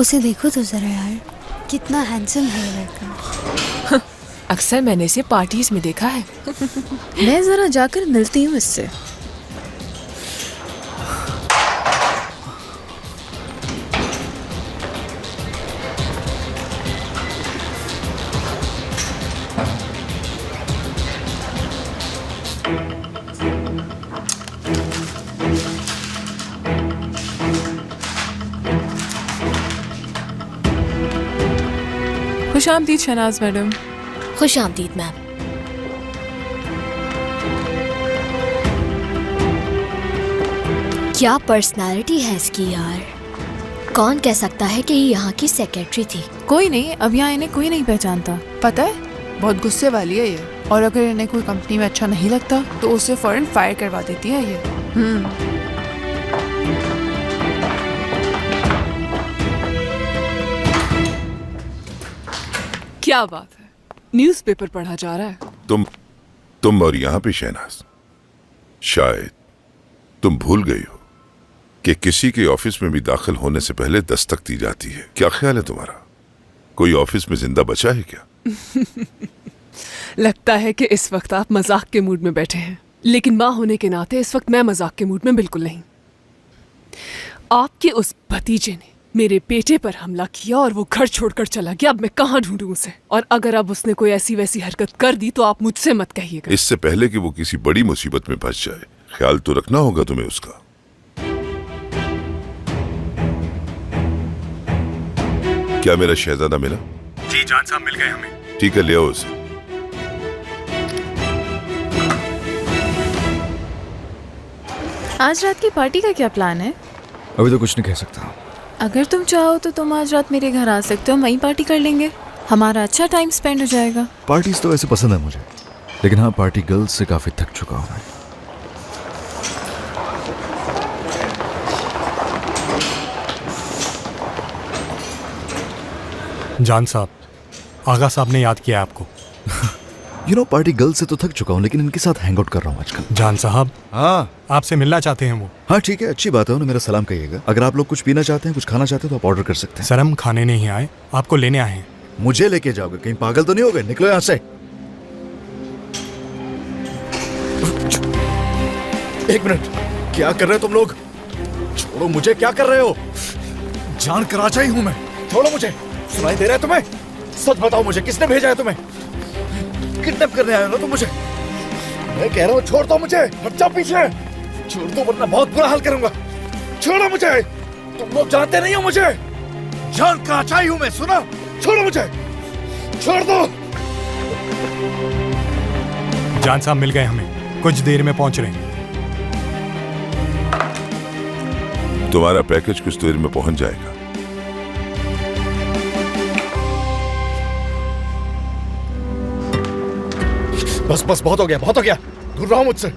उसे देखो तो जरा यार, कितना हैंडसम है ये लड़का। अक्सर मैंने इसे पार्टीज में देखा है। मैं जरा जाकर मिलती हूँ इससे। खुश आमदीद शहनाज मैडम। खुश आमदीद मैम। क्या पर्सनालिटी है इसकी यार। कौन कह सकता है कि ये यहाँ की सेक्रेटरी थी। कोई नहीं, अब यहाँ इन्हें कोई नहीं पहचानता। पता है, बहुत गुस्से वाली है ये, और अगर इन्हें कोई कंपनी में अच्छा नहीं लगता तो उसे फौरन फायर करवा देती है ये। क्या बात है, न्यूज़पेपर पढ़ा जा रहा है। तुम और यहाँ पे शहनाज, शायद तुम भूल गई हो कि किसी के ऑफिस में भी दाखिल होने से पहले दस्तक दी जाती है। क्या ख्याल है तुम्हारा? कोई ऑफिस में जिंदा बचा है क्या? लगता है कि इस वक्त आप मजाक के मूड में बैठे हैं, लेकिन माँ होने के नाते इस वक्त मैं मजाक के मूड में बिल्कुल नहीं। आपके उस भतीजे ने मेरे बेटे पर हमला किया और वो घर छोड़कर चला गया। अब मैं कहाँ ढूंढूं उसे? और अगर अब उसने कोई ऐसी वैसी हरकत कर दी तो आप मुझसे मत कहिएगा। इससे पहले कि वो किसी बड़ी मुसीबत में फंस जाए, ख्याल तो रखना होगा तुम्हें उसका। क्या मेरा शहजादा मिला? जी जान साहब, मिल गए हमें। ठीक है, ले आओ उसे। आज रात की पार्टी का क्या प्लान है? अभी तो कुछ नहीं कह सकता। अगर तुम चाहो तो तुम आज रात मेरे घर आ सकते हो, वहीं पार्टी कर लेंगे। हमारा अच्छा टाइम स्पेंड हो जाएगा। पार्टीज तो वैसे पसंद है मुझे, लेकिन हाँ, पार्टी गर्ल्स से काफी थक चुका हूँ मैं। जान साहब, आगा साहब ने याद किया आपको। पार्टी गर्ल्स से तो थक चुका हूँ, लेकिन इनके साथ हैंग आउट कर रहा हूँ आजकल। जान साहब, हाँ आपसे मिलना चाहते हैं वो। हाँ ठीक है, अच्छी बात है, उन्हें मेरा सलाम कहिएगा। अगर आप लोग कुछ पीना चाहते हैं, कुछ खाना चाहते हैं तो आप ऑर्डर कर सकते हैं। सर, हम खाने नहीं आए, आपको लेने आए हैं। मुझे लेके जाओगे? कहीं पागल तो नहीं हो गए? निकलो यहाँ से। एक मिनट, क्या कर रहे हो तुम लोग? छोड़ो मुझे, क्या कर रहे हो? जान कराचा ही हूं मैं, छोड़ो मुझे। सुनाई दे रहा है तुम्हें? सच बताओ मुझे, किसने भेजा है तुम्हें? किडनैप करने आए हो ना तुम मुझे? मैं कह रहा हूँ छोड़ दो मुझे, हट जाओ पीछे। छोड़ दो वरना बहुत बुरा हाल करूंगा। छोड़ो मुझे, तुम लोग जानते नहीं हो मुझे। जान कराचा ही हूं मैं, सुना? छोड़ो मुझे, छोड़ दो। जान साहब मिल गए हमें, कुछ देर में पहुंच रहे हैं। तुम्हारा पैकेज कुछ देर में पहुंच जाएगा। बस बस, बहुत हो गया, बहुत हो गया। दूर रहो मुझसे,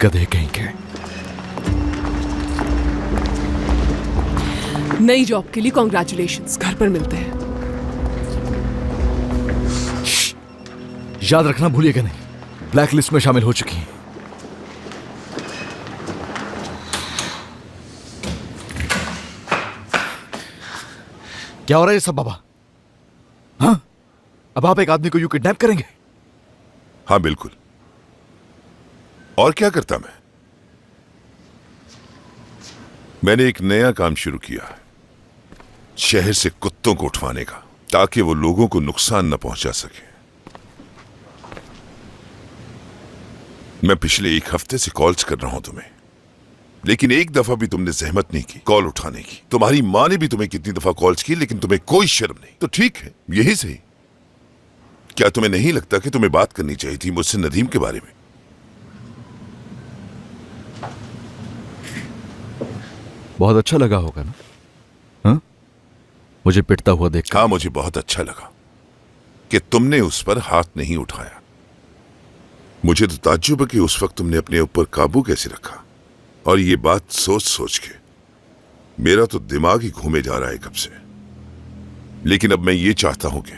गधे कहीं के। नई जॉब के लिए कॉन्ग्रेचुलेशंस। घर पर मिलते हैं। याद रखना भूलिएगा नहीं, ब्लैक लिस्ट में शामिल हो चुकी हैं। क्या हो रहा है ये सब बाबा? हाँ, अब आप एक आदमी को यूं किडनैप करेंगे? हाँ बिल्कुल, और क्या करता मैंने एक नया काम शुरू किया है, शहर से कुत्तों को उठवाने का, ताकि वो लोगों को नुकसान न पहुंचा सके। मैं पिछले एक हफ्ते से कॉल्स कर रहा हूं तुम्हें, लेकिन एक दफा भी तुमने जहमत नहीं की कॉल उठाने की। तुम्हारी माँ ने भी तुम्हें कितनी दफा कॉल्स की, लेकिन तुम्हें कोई शर्म नहीं। तो ठीक है, यही सही। क्या तुम्हें नहीं लगता कि तुम्हें बात करनी चाहिए थी मुझसे नदीम के बारे में? बहुत अच्छा लगा होगा ना? हाँ, मुझे पिटता हुआ देख। हाँ, मुझे बहुत अच्छा लगा कि तुमने उस पर हाथ नहीं उठाया। मुझे तो ताज्जुब है कि उस वक्त तुमने अपने ऊपर काबू कैसे रखा। और ये बात सोच सोच के मेरा तो दिमाग ही घूमे जा रहा है कब से। लेकिन अब मैं ये चाहता हूं कि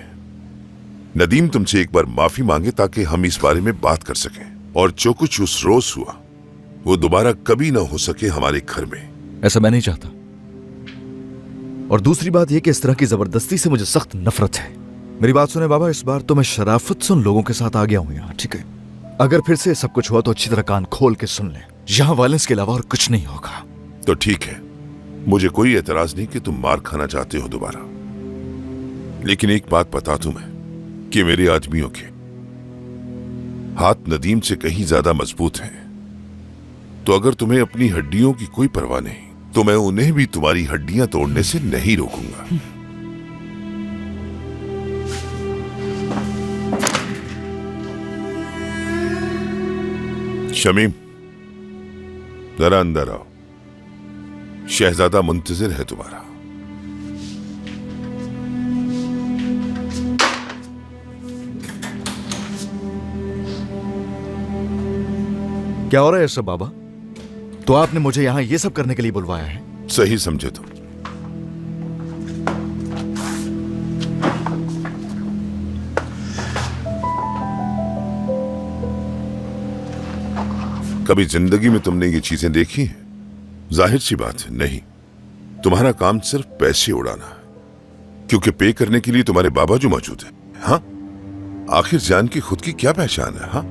नदीम तुमसे एक बार माफी मांगे ताकि हम इस बारे में बात कर सकें और जो कुछ उस रोज हुआ वो दोबारा कभी ना हो सके हमारे घर में। ऐसा मैं नहीं चाहता। और दूसरी बात यह कि इस तरह की जबरदस्ती से मुझे सख्त नफरत है। मेरी बात सुने बाबा, इस बार तो मैं शराफत से उन लोगों के साथ आ गया हूं यहाँ, ठीक है? अगर फिर से सब कुछ हुआ तो अच्छी तरह कान खोल के सुन ले। यहाँ वायलेंस के अलावा और कुछ नहीं होगा। तो ठीक है, मुझे कोई एतराज नहीं कि तुम मार खाना चाहते हो दोबारा। लेकिन एक बात बता दूं मैं कि मेरे आदमियों के हाथ नदीम से कहीं ज्यादा मजबूत हैं। तो अगर तुम्हें अपनी हड्डियों की कोई परवाह नहीं तो मैं उन्हें भी तुम्हारी हड्डियां तोड़ने से नहीं रोकूंगा। शमीम, जरा अंदर आओ। शहजादा मुंतजिर है तुम्हारा। क्या हो रहा है सब बाबा? तो आपने मुझे यहां ये सब करने के लिए बुलवाया है? सही समझे तुम। कभी जिंदगी में तुमने ये चीजें देखी हैं? जाहिर सी बात है नहीं। तुम्हारा काम सिर्फ पैसे उड़ाना है, क्योंकि पे करने के लिए तुम्हारे बाबा जो मौजूद है। हाँ, आखिर जान की खुद की क्या पहचान है? हाँ,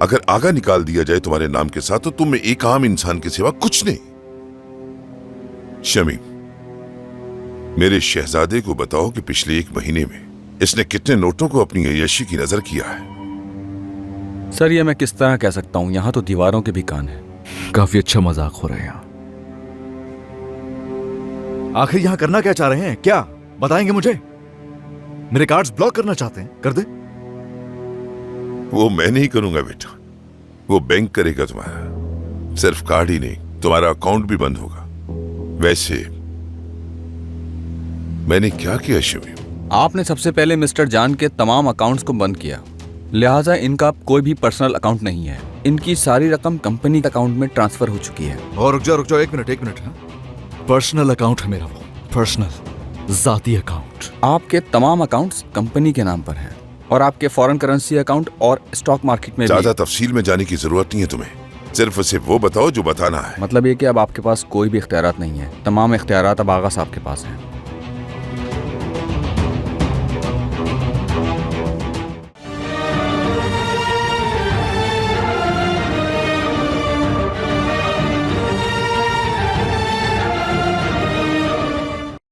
अगर आगा निकाल दिया जाए तुम्हारे नाम के साथ तो तुम एक आम इंसान के सिवा कुछ नहीं। शमीम, मेरे शहजादे को बताओ कि पिछले 1 महीने में इसने कितने नोटों को अपनी अय्याशी की नजर किया है। सर, ये मैं किस तरह कह सकता हूं? यहाँ तो दीवारों के भी कान हैं। काफी अच्छा मजाक हो रहा है यहाँ। आखिर यहाँ करना क्या चाह रहे हैं? क्या बताएंगे मुझे? मेरे कार्ड्स ब्लॉक करना चाहते हैं? कर दे। वो मैं नहीं करूंगा बेटा, वो बैंक करेगा तुम्हारा। सिर्फ कार्ड ही नहीं, तुम्हारा अकाउंट भी बंद होगा। वैसे मैंने क्या किया शमीम? आपने सबसे पहले मिस्टर जान के तमाम अकाउंट्स को बंद किया, लिहाजा इनका कोई भी पर्सनल अकाउंट नहीं है। इनकी सारी रकम कंपनी अकाउंट में ट्रांसफर हो चुकी है। और रुक जाओ 1 मिनट। हाँ? पर्सनल अकाउंट है मेरा, वो पर्सनल जाती अकाउंट। आपके तमाम अकाउंट्स कंपनी के नाम पर हैं और आपके फॉरेन करेंसी अकाउंट और स्टॉक मार्केट में ज्यादा तफसील में जाने की जरूरत नहीं है तुम्हें। सिर्फ उसे वो बताओ जो बताना है। मतलब ये कि अब आपके पास कोई भी इख्तियारात नहीं है। तमाम इख्तियारात अब आगा साहब के पास हैं।